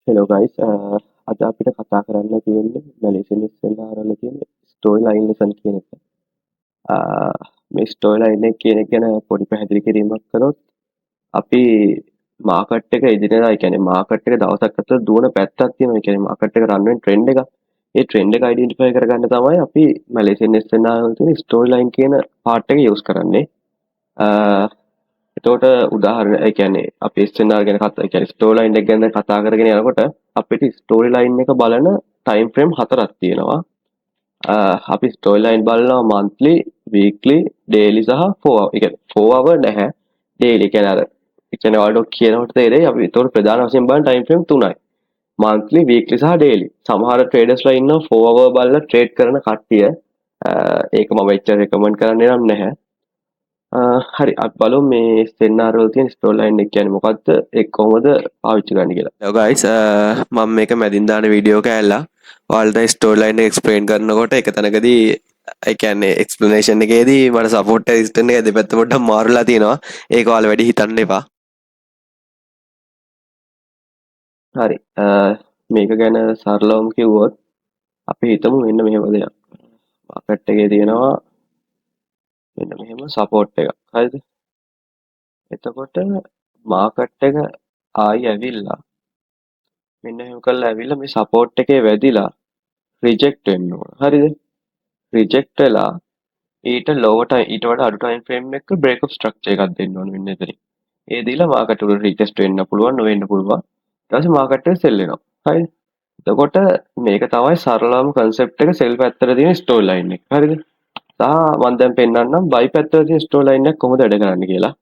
Hello guys අද අපිට කතා කරන්න තියෙන්නේ මැලේසියන් ඉස්සෙල්ලා වල තියෙන ස්ටෝරි ලයින් ලෙසන් කියන එක. මේ ස්ටෝරි ලයින් එක කියන එක ගැන පොඩි පැහැදිලි කිරීමක් කළොත් අපි මාකට් එක ඉදිරියට ඒ කියන්නේ මාකට් එක දවසක් අතර දුවන පැත්තක් තියෙනවා. ඒ කියන්නේ මාකට් එක රන් වෙන ට්‍රෙන්ඩ් එක. ඒ ට්‍රෙන්ඩ් එක අයිඩෙන්ටිෆයි කරගන්න තමයි අපි මැලේසියන් ඉස්සෙල්ලා වල තියෙන ස්ටෝරි ලයින් කියන පාර්ට් එක යූස් කරන්නේ. එතකොට උදාහරණ ඒ කියන්නේ අපි ස්චෙනාර් ගැන කතා ඒ කියන්නේ ස්ටෝරි ලයින් එක ගැන කතා කරගෙන යනකොට අපිට ස්ටෝරි ලයින් එක බලන ටයිම් ෆ්‍රේම් හතරක් තියෙනවා. අපි ස්ටෝරි ලයින් බලනවා monthly, weekly, daily සහ 4 hour. ඒ කියන්නේ 4 hour නැහැ. daily කියන්නේ අර ඒ කියන්නේ ඔයාලට කියනකොට තේරෙයි අපි ඒතකොට ප්‍රධාන වශයෙන් බලන ටයිම් ෆ්‍රේම් තුනයි. monthly, weekly සහ daily. සමහර ට්‍රේඩර්ස්ලා ඉන්නවා 4 hour බලලා ට්‍රේඩ් කරන කට්ටිය. ඒක මම එච්චර රෙකමන්ඩ් කරන්නේ නම් නැහැ. හරි අපි බලමු මේ සෙන්නාර් වල තියෙන ස්ටෝරි ලයින් එක කියන්නේ මොකක්ද ඒක කොහොමද පාවිච්චි කරන්න කියලා. Hello guys මම මේක මැදින් දාන වීඩියෝ කෑල්ලා ඔයාලට ස්ටෝරි ලයින් එක එක්ස්ප්ලেইন කරනකොට එක තැනකදී ඒ කියන්නේ එක්ස්ප්ලනේෂන් එකේදී මට සපෝට් රෙසිස්ටන්ට් එක දෙපැත්ත පොඩ්ඩක් මාරුලා තියෙනවා. ඒක ඔයාලා වැඩි හිතන්න එපා. හරි මේක ගැන සරලවම කිව්වොත් අපි හිතමු මෙන්න මෙහෙම දෙයක්. මාකට් එකේ තියෙනවා මෙන්න මෙහෙම සපෝට් එකක්. හරිද? එතකොට මාකට් එක ආයි ඇවිල්ලා මෙන්න මෙහෙම කරලා ඇවිල්ලා මේ සපෝට් එකේ වැදිලා රිජෙක්ට් වෙන්න ඕන. හරිද? රිජෙක්ට් වෙලා ඊට ලෝවර් ටයිම් ඊට වඩා අඩු ටයිම් ෆ්‍රේම් එකක බ්‍රේක් ඔෆ් ස්ට්‍රක්චර් එකක් දෙන්න ඕන මෙන්න එතනින්. ඒ දීලා මාකට් උඩ රිටෙස්ට් වෙන්න පුළුවන් නොවෙන්න පුළුවන්. ඊට පස්සේ මාකට් එක සෙල් වෙනවා. හරිද? එතකොට මේක තමයි සරලම concept එක සෙල් පැත්තට තියෙන ස්ටෝරි ලයින් එක. හරිද? සහ මම දැන් පෙන්නන්නම් බයි පැත්තට තියෙන ස්ටෝරි ලයින් එක කොහොමද වැඩ කරන්නේ කියලා.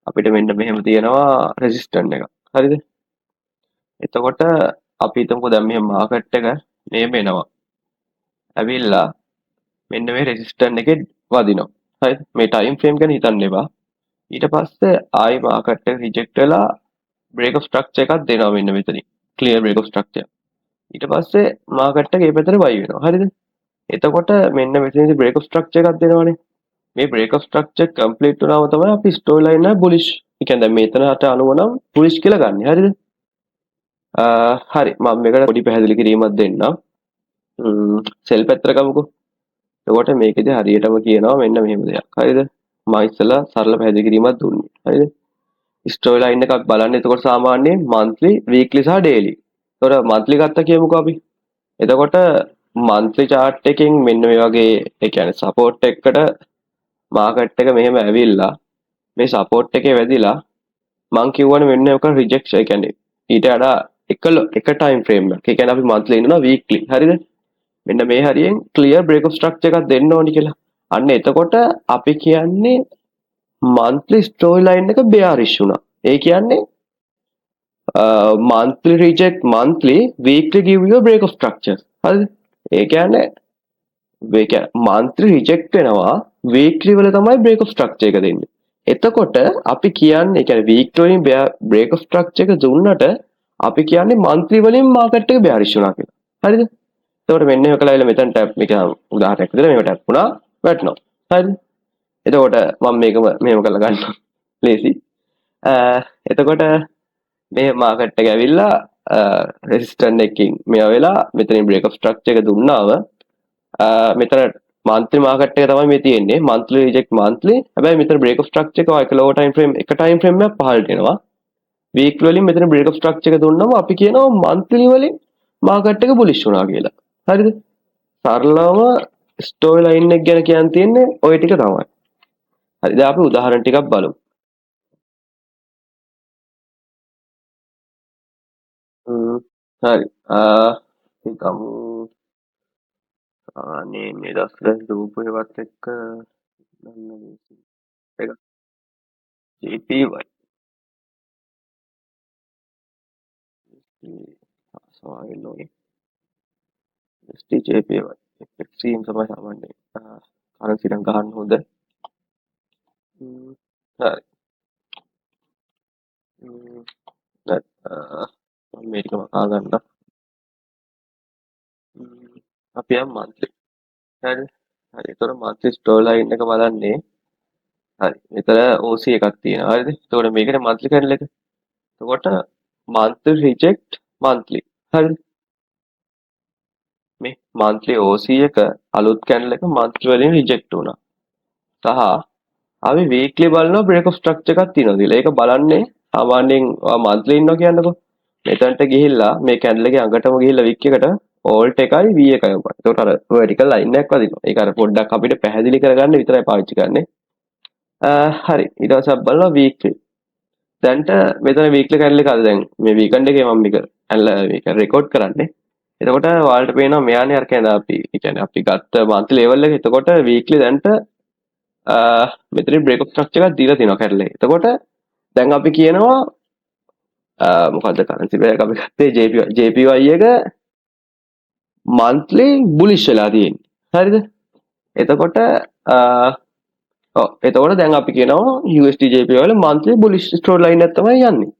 අපිට මෙන්න මෙහෙම තියෙනවා රෙසිස්ටන්ට් එකක්. හරිද? එතකොට අපි හිතමුකෝ දැන් මේ මාකට් එක මෙහෙම එනවා. ඇවිල්ලා මෙන්න මේ රෙසිස්ටන්ට් එකේ වදිනවා. හරිද? මේ ටයිම් ෆ්‍රේම් ගැන හිතන්න එපා. ඊට පස්සේ ආයි මාකට් එක රිජෙක්ට් වෙලා බ්‍රේක් ඔෆ් ස්ට්‍රක්චර් එකක් දෙනවා මෙන්න මෙතනින්. Clear break of structure. ඊට පස්සේ මාකට් එක මේ පැත්තට බයි වෙනවා. හරිද? එතකොට මෙන්න මෙතනදී බ්‍රේක් ඔෆ් ස්ට්‍රක්චර් එකක් දෙනවනේ. මේ බ්‍රේක් ඔෆ් ස්ට්‍රක්චර් කම්ප්ලීට් වුණාම තමයි අපි ස්ටෝරි ලයින් එක බුලිෂ්. ඒ කියන්නේ දැන් මෙතනට අනුව නම් බුලිෂ් කියලා ගන්න. හරිද? හරි මම මේකට පොඩි පැහැදිලි කිරීමක් දෙන්නම්. සෙල් පැත්තට ගමුකෝ. එතකොට මේකෙදි හරියටම කියනවා මෙන්න මෙහෙම දෙයක්. හරිද? මම ඉස්සෙල්ලා සරල පැහැදිලි කිරීමක් දුන්නේ. හරිද? ස්ටෝරි ලයින් එකක් බලන්න එතකොට සාමාන්‍යයෙන් monthly, weekly සහ daily. එතකොට monthly ගත්තා කියමුකෝ අපි. එතකොට monthly chart එකෙන් මෙන්න මේ වගේ ඒ කියන්නේ support එකකට මාකට් එක මෙහෙම ඇවිල්ලා මේ support එකේ වැදිලා මං කියවනේ මෙන්න එක රිජෙක්ට් ඒ කියන්නේ ඊට වඩා එක ටයිම් ෆ්‍රේම් එකක්. ඒ කියන්නේ අපි monthly ඉන්නවා weekly. හරිද? මෙන්න මේ හරියෙන් clear break of structure එකක් දෙන්න ඕනි කියලා. අන්න එතකොට අපි කියන්නේ monthly story line එක bearish වුණා. ඒ කියන්නේ monthly reject monthly weekly give you a break of structure. හරිද? ඒ කියන්නේ monthly reject වෙනවා weekly වල තමයි break of structure එක දෙන්නේ. එතකොට අපි කියන්නේ ඒ කියන්නේ weekly වලින් break of structure එක දුන්නට අපි කියන්නේ monthly වලින් market එක bearish වුණා කියලා. හරිද? එතකොට මෙන්න මේක කළා මෙතන ටැප් මේක උදාහරණයක් විදිහට මේක ටැප් වුණා වැටෙනවා. හරිද? එතකොට මම මේක මෙහෙම කරලා ගන්නවා. ලේසි. එතකොට මේ මාකට් එක ඇවිල්ලා රෙසිස්ටන්ට් එකකින් මේවා වෙලා මෙතනින් බ්‍රේක් ඔෆ් ස්ට්‍රක්චර් එක දුන්නාම මෙතන monthly මාකට් එක තමයි මේ තියෙන්නේ. monthly reject monthly. හැබැයි මෙතන බ්‍රේක් ඔෆ් ස්ට්‍රක්චර් එක එක lower time frame එක time frame එකක් පහළට එනවා. weekly වලින් මෙතන බ්‍රේක් ඔෆ් ස්ට්‍රක්චර් එක දුන්නම අපි කියනවා monthly වලින් මාකට් එක bullish වුණා කියලා. හරිද? සරලවම ස්ටෝරි ලයින් එක ගැන කියන්න තියෙන්නේ ওই ටික තමයි. හරි දැන් අපි උදාහරණ ටිකක් බලමු. හරි. හිතමු අනේ මේ දවස්වල රූපේවත් එක්ක ගන්න එක JPY සමාවෙන්න ඕනේ. STJPY එක්ස්ට්‍රීම් තමයි සාමාන්‍යයෙන්. කරන්සි නම් ගන්න හොඳ. හරි. දැන් මම මේක මකා ගන්න. අපි යම් monthly. හරි. හරි. ඒතර monthly store line එක බලන්නේ. හරි. මෙතන OC එකක් තියෙනවා. හරිද? එතකොට මේකනේ monthly candle එක. එතකොට monthly reject monthly. හරිද? මේ monthly OC එක අලුත් candle එක monthly වලින් reject වුණා. සහ අපි weekly බලනවා break of structure එකක් තියෙනවා කියලා. ඒක බලන්නේ සාමාන්‍යයෙන් monthly ඉන්නවා කියන්නකෝ. මෙතනට ගිහිල්ලා මේ candle එකේ අඟටම ගිහිල්ලා wick එකට alt එකයි V එකයි උඹ. ඒකට අර vertical line එකක් වදිනවා. ඒක අර පොඩ්ඩක් අපිට පැහැදිලි කරගන්න විතරයි පාවිච්චි කරන්නේ. හරි. ඊට පස්සේ අපි බලනවා weekly. දැන්ට මෙතන weekly candle එක අද දැන් මේ weekend එකේ මම මේක රෙකෝඩ් කරන්නේ. එතකොට ඔයාලට පේනවා මෙයානේ අර කියන්නේ අපි කියන්නේ අපි ගත්ත monthly level එක. එතකොට weekly දැන්ට මෙතන break of structure එකක් දීලා තියෙනවා candle එක. එතකොට දැන් අපි කියනවා මොකද්ද currency pair එක අපි ගත්තේ JPY එක monthly bullish වෙලා තියෙන්නේ. හරිද? එතකොට එතකොට දැන් අපි කියනවා USD JPY වල monthly bullish story line එක තමයි යන්නේ.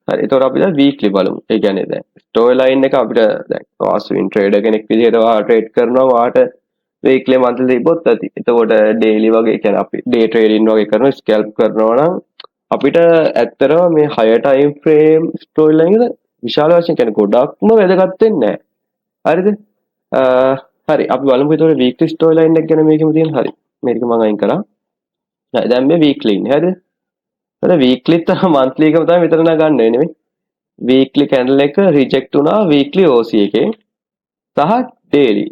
හරි. එතකොට අපි දැන් weekly බලමු. ඒ කියන්නේ දැන් story line එක අපිට දැන් swing trader කෙනෙක් විදිහට trade කරනවා වාට weekly monthly තිබ්බොත් ඇති. එතකොට daily වගේ කියන්නේ අපි day trading වගේ කරනවා scalp කරනවා නම් අපිට ඇත්තටම මේ higher time frame story line එක විශාල වශයෙන් කියන්නේ ගොඩක්ම වැදගත් වෙන්නේ නැහැ. හරිද? හරි අපි බලමු ඒතකොට weekly story line එක ගැන මේකෙම තියෙන හරි. මේක මම අයින් කරා. හරි දැන් මේ weekly ඉන්නේ. හරිද? එතන weekly තහ monthly එකම තමයි මෙතන ගන්න නෙමෙයි. weekly candle එක reject වුණා weekly OC එකේ සහ daily.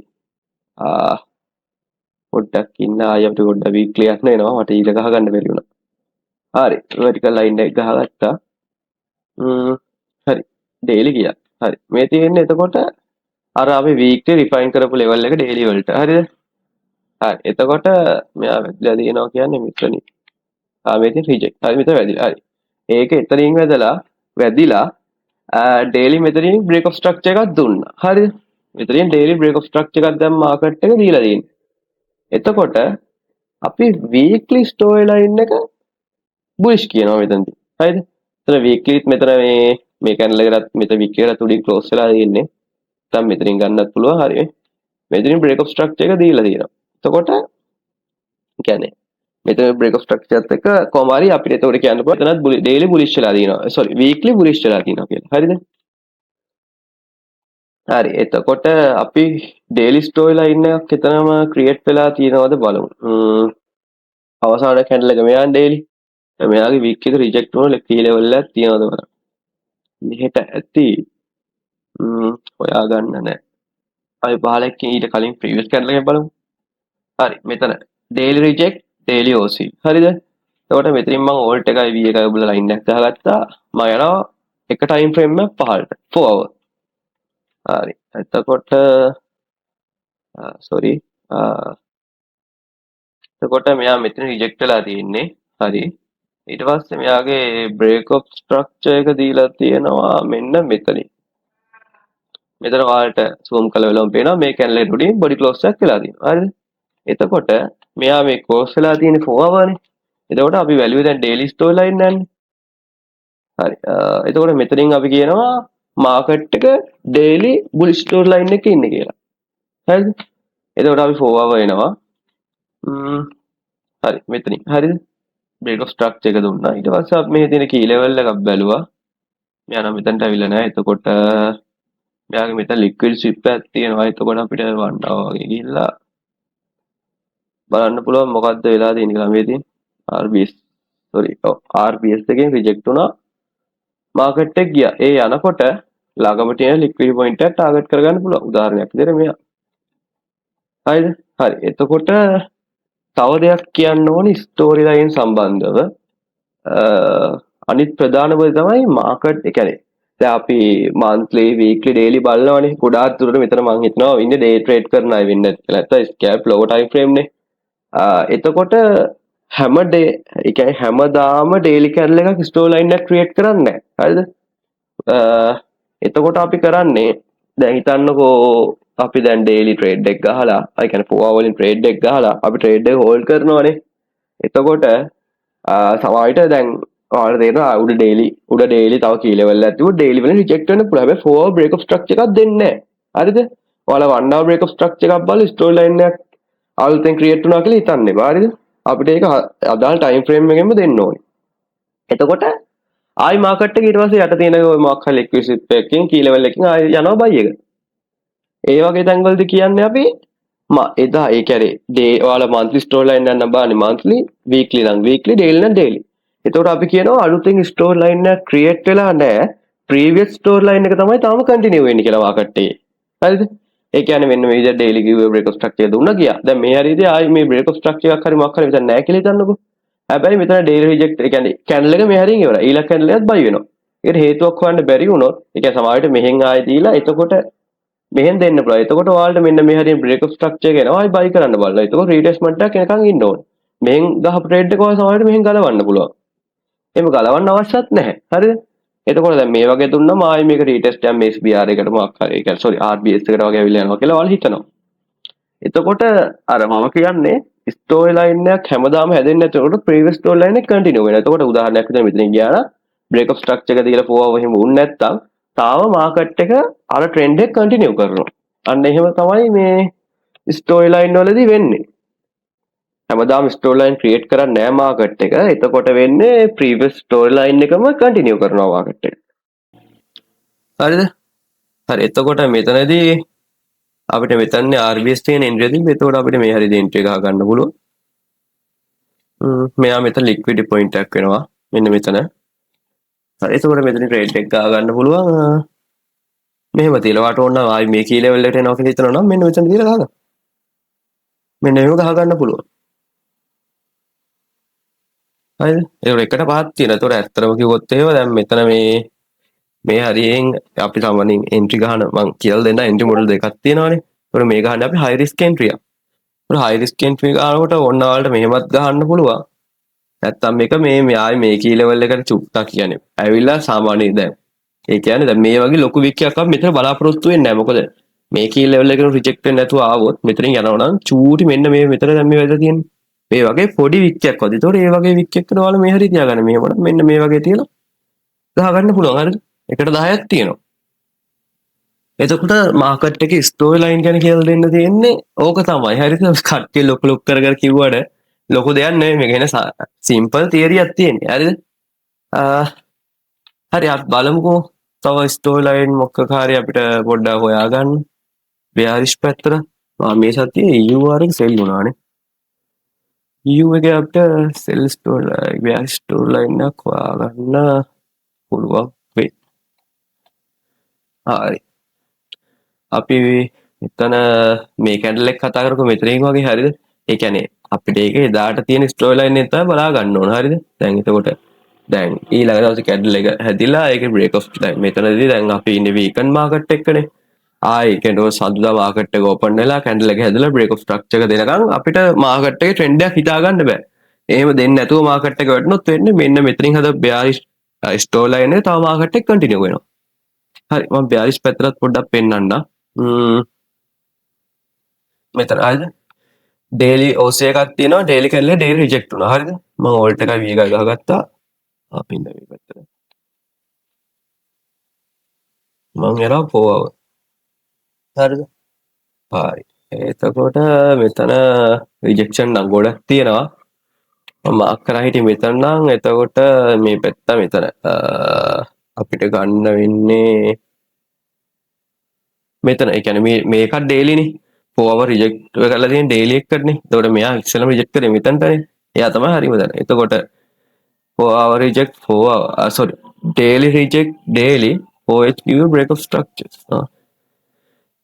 පොඩ්ඩක් ඉන්න ආයෙ අපිට පොඩ්ඩක් weekly එකක් නේනවා. මට ඊළ ගහ ගන්න බැරි වුණා. හරි vertical line එක ගහගත්තා. හරි daily ගියා. හරි මේ තියෙන්නේ එතකොට අර අපි weekly refine කරපු level එක daily වලට. හරිද? හරි එතකොට මෙයා වැදලා දිනනවා කියන්නේ මෙතනින්. මේකෙන් reject. හරි මෙතන වැදිලා. හරි. ඒක එතනින් වැදිලා daily මෙතනින් break of structure එකක් දුන්නා. හරිද? මෙතනින් daily break of structure එකක් දැන් market එක දීලා තියෙන්නේ. එතකොට අපි weekly story line එක bullish කියනවා මෙතනදී. හරිද? එතන weekly මෙතන මේ candle එකකට මෙතන weekly එකට උඩින් close වෙලා තියෙන්නේ. දැන් මෙතනින් ගන්නත් පුළුවන්. හරි. මෙතනින් break of structure එක දීලා තියෙනවා. එතකොට කියන්නේ මෙතන break of structure එකත් එක්ක කොහොම හරි අපිට එතකොට කියන්න පුළුවන් එතනත් daily bullish වෙලා තියෙනවා. sorry weekly bullish වෙලා තියෙනවා කියලා. හරිද? හරි එතකොට අපි daily story line එකක් එතනම create වෙලා තියෙනවද බලමු. අවසාන candle එක මෙයාන් daily. මෙයාගේ week එක reject වුණා key level එකක් තියෙනවද බලන්න. මෙහෙට ඇති. හොයා ගන්න නැහැ. අපි පහලක් ඊට කලින් previous candle එක බලමු. හරි මෙතන daily reject daily OC. හරිද? එතකොට මෙතනින් මම alt එකයි V එකයි ඔබලා line එකක් දාගත්තා. මම යනවා එක time frame එක පහළට 4 hour. හරි. එතකොට sorry එතකොට මෙයා මෙතන reject වෙලා තියෙන්නේ. හරි. ඊට පස්සේ මෙයාගේ break of structure එක දීලා තියෙනවා මෙන්න මෙතනින්. මෙතන ඔයාලට zoom කරලා බලමු පේනවා මේ candle එක උඩින් body close එකක් වෙලා තියෙනවා. හරිද? එතකොට මෙයා මේ close වෙලා තියෙන්නේ 4 hour නේ. එතකොට අපි value දැන් daily story line යන්නේ. හරි. එතකොට මෙතනින් අපි කියනවා market එක daily bullish story line එකේ ඉන්නේ කියලා. හරිද? එතකොට අපි 4 hour එනවා. හරි මෙතනින්. හරිද? break of structure එක දුන්නා. ඊට පස්සේ අපි මේ තියෙන key level එකක් බැලුවා. මෙයා නම් මෙතනට අවිලා නැහැ. එතකොට මෙයාගේ මෙතන liquid strip එකක් තියෙනවා. එතකොට අපිට වන්නවා වගේ ගිහිල්ලා බලන්න පුළුවන් මොකද්ද වෙලා තියෙන්නේ කියලා. මේ තියෙන RBS RBS එකෙන් reject වුණා. market එක ගියා. ඒ යනකොට ළඟම තියෙන liquid point එක target කරගන්න පුළුවන්. උදාහරණයක් විදිහට මෙයා. හරිද? හරි. එතකොට තව දෙයක් කියන්න ඕනි ස්ටෝරි ලයින් සම්බන්ධව. අනිත් ප්‍රධාන දේ තමයි මාකට් ඒ කියන්නේ දැන් අපි monthly weekly daily බලනවානේ. ගොඩාක් දුරට මෙතන මම හිතනවා ඉන්නේ day trade කරන අය වෙන්නේ කියලා. නැත්නම් scalp lower time frame නේ. එතකොට හැම day ඒ කියන්නේ හැමදාම daily candle එකක් ස්ටෝරි ලයින් එකක් create කරන්නේ නැහැ. හරිද? එතකොට අපි කරන්නේ දැන් හිතන්නකෝ අපි දැන් daily trade එක ගහලා ඒ කියන්නේ 4 hour වලින් trade එක ගහලා අපි trade එක hold කරනවානේ. එතකොට සමහරවිට දැන් ඔයාලට තේරෙනවා උඩ daily තව key level එකක් තිබුණ daily වලින් reject වෙන්න පුළුවන්. හැබැයි 4 hour break of structure එකක් දෙන්නේ නැහැ. හරිද? ඔයාලා 1 hour break of structure එකක් බලලා story line එකක් අලුතෙන් create වුණා කියලා හිතන්න එපා. හරිද? අපිට ඒක අදාළ time frame එකෙන්ම දෙන්න ඕනේ. එතකොට ආයි මාකට් එක ඊට පස්සේ යට තියෙන ඔය මොකක් හරි ලික්විඩ් එකකින් කී ලෙවල් එකකින් ආයි යනවා බයි එක. ඒ වගේ තැන්වලදී කියන්නේ අපි එදා ඒ කියන්නේ ඩේ ඔයාලා monthly store line යන බානේ monthly weekly නම් weekly daily නම් daily. එතකොට අපි කියනවා අලුතින් store line එක create වෙලා නැහැ. previous store line එක තමයි තාම continue වෙන්නේ කියලා මාකට් එකේ. හරිද? ඒ කියන්නේ මෙන්න මේ විදිහට daily giveaway break of structure දුන්නා ගියා. දැන් මේ හරියදී ආයි මේ break of structure එකක් හරි මොකක් හරි මෙතන නැහැ කියලා හිතන්නකෝ. හැබැයි මෙතන daily reject ඒ කියන්නේ candle එක මේ හරියෙන් ඉවරයි. ඊළඟ candle එකත් buy වෙනවා. ඒකට හේතුවක් හොයන්න බැරි වුණොත් ඒ කියන්නේ සමහරවිට මෙහෙන් ආයි දීලා එතකොට මෙහෙන් දෙන්න පුළුවන්. එතකොට ඔයාලට මෙන්න මේ හරියෙන් break of structure එක එනවා. ආයි buy කරන්න බලනවා. එතකොට retestment එකක් එනකන් ඉන්න ඕනේ. මෙහෙන් ගහපු trade එක ඔයාලා සමහරවිට මෙහෙන් ගලවන්න පුළුවන්. එහෙම ගලවන්න අවශ්‍යත් නැහැ. හරිද? එතකොට දැන් මේ වගේ දුන්නම ආයි මේක retest යම් SBR එකට මොකක් හරි ඒ කියන්නේ sorry RBS එකට වගේ අවිල්ල යනවා කියලා ඔයාලා හිතනවා. එතකොට අර මම කියන්නේ ස්ටෝරි ලයින් එකක් හැමදාම හැදෙන්නේ නැතිකොට previous story line එක continue වෙනවා. එතකොට උදාහරණයක් විදිහට මෙතනින් ගියා නම් break of structure එක දීලා පොවව එහෙම වුණ නැත්තම් තාම මාකට් එක අර trend එක continue කරනවා. අන්න එහෙම තමයි මේ story line වලදී වෙන්නේ. හැමදාම story line create කරන්නේ නැහැ මාකට් එක. එතකොට වෙන්නේ previous story line එකම continue කරනවා මාකට් එක. හරිද? හරි එතකොට මෙතනදී අපිට මෙතන RBS තියෙන entry එකදී එතකොට අපිට මේ හරියට entry ගහ ගන්න පුළුවන්. මෙයා මෙතන liquidity point එකක් වෙනවා. මෙන්න මෙතන. හරි එතකොට මෙතන trade එක ගහ ගන්න පුළුවන්. මෙහෙම තියලා වාට ඕන නම් ආයි මේ key level එකට එනවා කියලා හිතනවා නම් මෙන්න මෙතන තියලා ගහ ගන්න. මෙන්න එහෙම ගහ ගන්න පුළුවන්. හරිද? ඒක එකට පහක් තියෙනවා. ඒතකොට ඇත්තටම කිව්වොත් එහෙම දැන් මෙතන මේ හරියෙන් අපි සාමාන්‍යයෙන් entry ගහන මම කියලා දෙන්න entry model දෙකක් තියෙනවානේ. ඒතකොට මේ ගහන්නේ අපි high risk entry එක. ඒතකොට high risk entry ගන්නකොට ඕන්න ඔයාලට මෙහෙමත් ගහන්න පුළුවන්. නැත්තම් මේක මේ ආයි මේ key level එකට චුට්ටක් කියන්නේ. ඇවිල්ලා සාමාන්‍යයෙන් දැන් ඒ කියන්නේ දැන් මේ වගේ ලොකු වික්කයක් අපි මෙතන බලාපොරොත්තු වෙන්නේ නැහැ. මොකද මේ key level එකට රිජෙක්ට් වෙන්නේ නැතුව ආවොත් මෙතනින් යනවා නම් චූටි මෙන්න මේ මෙතන දැන් මේ වෙලා තියෙන්නේ. මේ වගේ පොඩි වික්කයක් වගේ. ඒතකොට මේ වගේ වික්කයකට ඔයාලා මේ හරිය තියාගන්න. මෙහෙම මෙන්න මේ වගේ තියලා ගහගන්න පුළුවන්. හරිද? එකට 10ක් තියෙනවා. එතකොට මාකට් එකේ ස්ටෝරි ලයින් ගැන කියලා දෙන්න තියෙන්නේ ඕක තමයි. හරිද? කට්ටිය ලොකු ලොකු කර කර කිව්වට ලොකු දෙයක් නෙවෙයි. මේක එන සිම්පල් තියරියක් තියෙන්නේ. හරිද? හරි අපි බලමුකෝ. තව ස්ටෝරි ලයින් මොකක් හරි අපිට පොඩ්ඩක් හොයාගන්න. bearish පැත්තට මේ සතියේ EUR එක සෙල් වුණානේ. EU එකේ අපිට සෙල් ස්ටෝරි bearish ස්ටෝරි ලයින් එකක් හොයාගන්න පුළුවන් වෙයි. හරි. අපි මෙතන මේ කැන්ඩල් එක කතා කරමු මෙතනින් වගේ හරිද? ඒ කියන්නේ අපිට ඒක එදාට තියෙන ස්ටෝරි ලයින් එක තමයි බලා ගන්න ඕන හරිද? දැන් එතකොට දැන් ඊළඟ දවසේ කැන්ඩල් එක හැදිලා ඒකේ බ්‍රේක් ඔෆ් දැන් මෙතනදී දැන් අපි ඉන්නේ වීකන් මාකට් එකනේ. ආයි කියන්නේ සඳුදා මාකට් එක ඕපන් වෙලා කැන්ඩල් එක හැදලා බ්‍රේක් ඔෆ් ස්ට්‍රක්චර් එක දෙනකන් අපිට මාකට් එකේ ට්‍රෙන්ඩ් එකක් හිතා ගන්න බෑ. එහෙම දෙන්නේ නැතුව මාකට් එක වැටුනොත් වෙන්නේ මෙන්න මෙතනින් හද bearish ස්ටෝරි ලයින් එක තව මාකට් එක කන්ටිනියු වෙනවා. හරි මම bearish පැත්තට පොඩ්ඩක් පෙන්නන්න. මෙතන හරිද? daily OC එකක් තියෙනවා daily කැල්ලේ daily reject වුණා. හරිද? මම alt එකයි V එකයි ගහගත්තා. අපි ඉන්න මේ පැත්තට. මම යනවා පොවව. හරිද? හරි. එතකොට මෙතන rejection නම් ගොඩක් තියෙනවා. මම මාක් කරා හිටියේ මෙතන නම් එතකොට මේ පැත්ත මෙතන අපිට ගන්න වෙන්නේ මෙතන. ඒ කියන්නේ මේකත් daily නේ. පොවව රිජෙක්ට් කරලා තියෙන daily එකකටනේ. එතකොට මෙයා ඉස්සෙල්ලාම රිජෙක්ට් කරේ මෙතනටනේ. එයා තමයි හරිම දන්නේ. එතකොට පොවව reject පොවව sorry daily reject daily OHQ break of structures.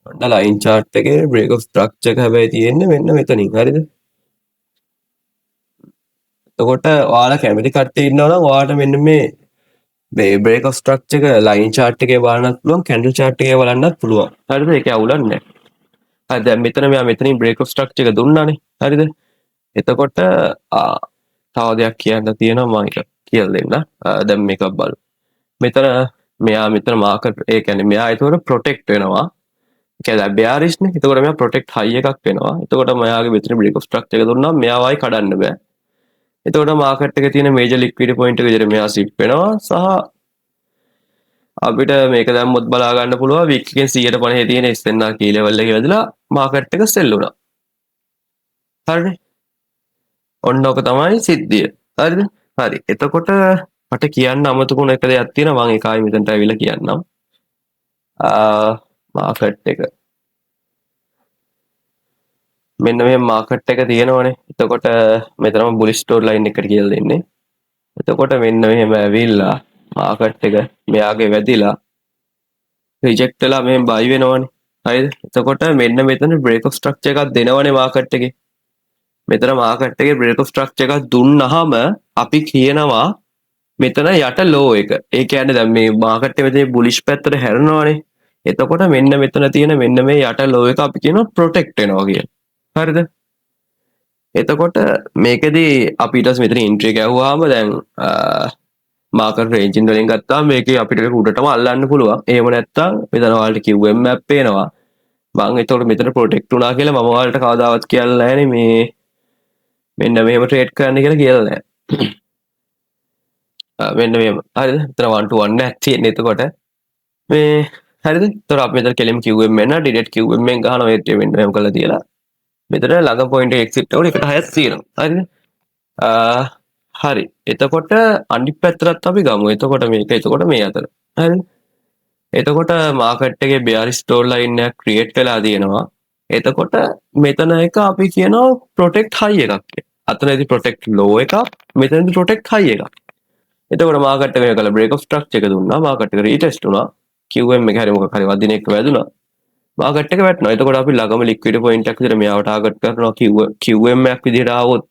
ඔන්න line chart එකේ break of structure එක හැබැයි තියෙන්නේ මෙන්න මෙතනින්. හරිද? එතකොට ඔයාලා කැමති කට්ටිය ඉන්නවා නම් ඔයාලට මෙන්න මේ break of structure එක line chart එකේ බලන්නත් පුළුවන් candle chart එකේ බලන්නත් පුළුවන්. හරිද? ඒක අවුලක් නැහැ. හරි දැන් මෙතන මෙයා මෙතනින් break of structure එක දුන්නානේ. හරිද? එතකොට තව දෙයක් කියන්න තියෙනවා මම ඒක කියලා දෙන්න. දැන් මේක බලමු. මෙතන මෙයා මෙතන මාකට් ඒ කියන්නේ මෙයා ඒතකොට ප්‍රොටෙක්ට් වෙනවා. ඒ කියන්නේ bearish නේ. එතකොට මෙයා ප්‍රොටෙක්ට් high එකක් වෙනවා. එතකොට මෙයාගේ මෙතන break of structure එක දුන්නාම මෙයා වයි කඩන්න බෑ. එතකොට මාකට් එකේ තියෙන මේජර් ලික්විඩිටි පොයින්ට් එක විදිහට මෙයා සිප් වෙනවා සහ අපිට මේක දැම්මොත් බලා ගන්න පුළුවන් වීක් එකෙන් 150 තියෙන SNR කී ලෙවල් එකේ වැදලා මාකට් එක සෙල් වුණා. හරිනේ. ඔන්න ඔක තමයි සිද්ධිය. හරිද? හරි. එතකොට මට කියන්න අමතකුණ එක දෙයක් තියෙනවා මම ඒකයි මෙතනට ඇවිල්ලා කියන්නම්. මාකට් එක මෙන්න මේ මාකට් එක තියෙනවනේ. එතකොට මෙතනම බුලිෂ් ස්ටෝර් ලයින් එකට කියලා දෙන්නේ. එතකොට මෙන්න මෙහෙම ඇවිල්ලා මාකට් එක මෙයාගේ වැදිලා රිජෙක්ට් වෙලා මෙහෙම බයි වෙනවනේ. හරිද? එතකොට මෙන්න මෙතන බ්‍රේක් ඔෆ් ස්ට්‍රක්චර් එකක් දෙනවනේ මාකට් එකේ. මෙතන මාකට් එකේ බ්‍රේක් ඔෆ් ස්ට්‍රක්චර් එකක් දුන්නාම අපි කියනවා මෙතන යට ලෝ එක. ඒ කියන්නේ දැන් මේ මාකට් එකේ මෙතන බුලිෂ් පැත්තට හැරෙනවනේ. එතකොට මෙන්න මෙතන තියෙන මෙන්න මේ යට ලෝ එක අපි කියනවා ප්‍රොටෙක්ට් වෙනවා කියලා. හරිද? එතකොට මේකෙදී අපි ඊට පස්සේ මෙතන එන්ට්‍රි ගැහුවාම දැන් මාකට් රේන්ජ් වලින් ගත්තාම මේකේ අපිට උඩටම අල්ලන්න පුළුවන්. එහෙම නැත්නම් මෙතන ඔයාලට QM map පේනවා. මම එතකොට මෙතන ප්‍රොටෙක්ට් වුණා කියලා මම ඔයාලට කවදාවත් කියලා නැහැනේ මේ මෙන්න මෙහෙම ට්‍රේඩ් කරන්න කියලා නැහැ. මෙන්න මෙහෙම. හරිද? මෙතන 1 to 1 එකක් තියෙන. එතකොට මේ හරිද? එතකොට අපි මෙතන කෙලිම QM එන්න ඩිලීට් QM එකෙන් ගහනවා ඒත් මෙන්න මෙහෙම කරලා තියලා. මෙතන ළඟ පොයින්ට් එක එක්සිට් එකට 1.6ක් තියෙනවා. හරිද? හරි. එතකොට අනිත් පැත්තට අපි ගමු. එතකොට මේක එතකොට මේ අතර. හරිද? එතකොට මාකට් එකේ bearish store line එකක් ක්‍රියේට් වෙලා තියෙනවා. එතකොට මෙතන එක අපි කියනවා protect high එකක් කියලා. අතනදී protect low එකක්, මෙතනදී protect high එකක්. එතකොට මාකට් එක මේකල break of structure එක දුන්නා. මාකට් එක retest වුණා. QM එක හරි මොකක් හරි වදින එක වැදුනා. මාකට් එක වැටෙනවා. එතකොට අපි ළඟම liquidity point එකක් විදිහට මෙයාව target කරනවා. QM එකක් විදිහට ආවොත්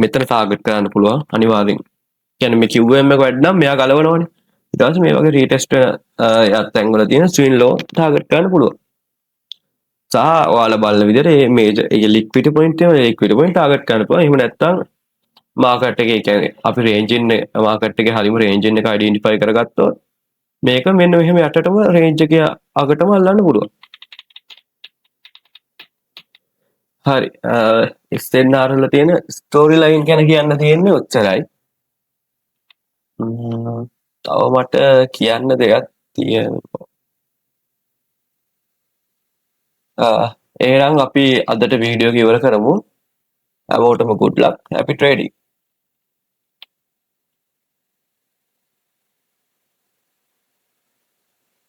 මෙතන ටාගට් කරන්න පුළුවන් අනිවාර්යෙන්. කියන්නේ මේ QM එක වැඩි නම් මෙයා ගලවනවනේ. ඊට පස්සේ මේ වගේ රීටෙස්ට් යත්තැන් වල තියෙන ස්වින් ලෝ ටාගට් කරන්න පුළුවන්. සහ ඔයාලා බලන විදිහට මේ මේජර් ලික්විඩිටි පොයින්ට් එක ලික්විඩිටි පොයින්ට් ටාගට් කරන්න පුළුවන්. එහෙම නැත්නම් මාකට් එකේ කියන්නේ අපි රේන්ජ් ඉන් මාකට් එකේ හරියම රේන්ජ් ඉන් එක අයිඩෙන්ටිෆයි කරගත්තොත් මේක මෙන්න මෙහෙම යටටම රේන්ජ් එකේ අගටම අල්ලන්න පුළුවන්. හරි SNR වල තියෙන ස්ටෝරි ලයින් ගැන කියන්න තියෙන්නේ ඔච්චරයි. තව මට කියන්න දෙයක් තියෙනවා. එහෙනම් අපි අදට වීඩියෝ එක ඉවර කරමු. හැමෝටම good luck, happy trading.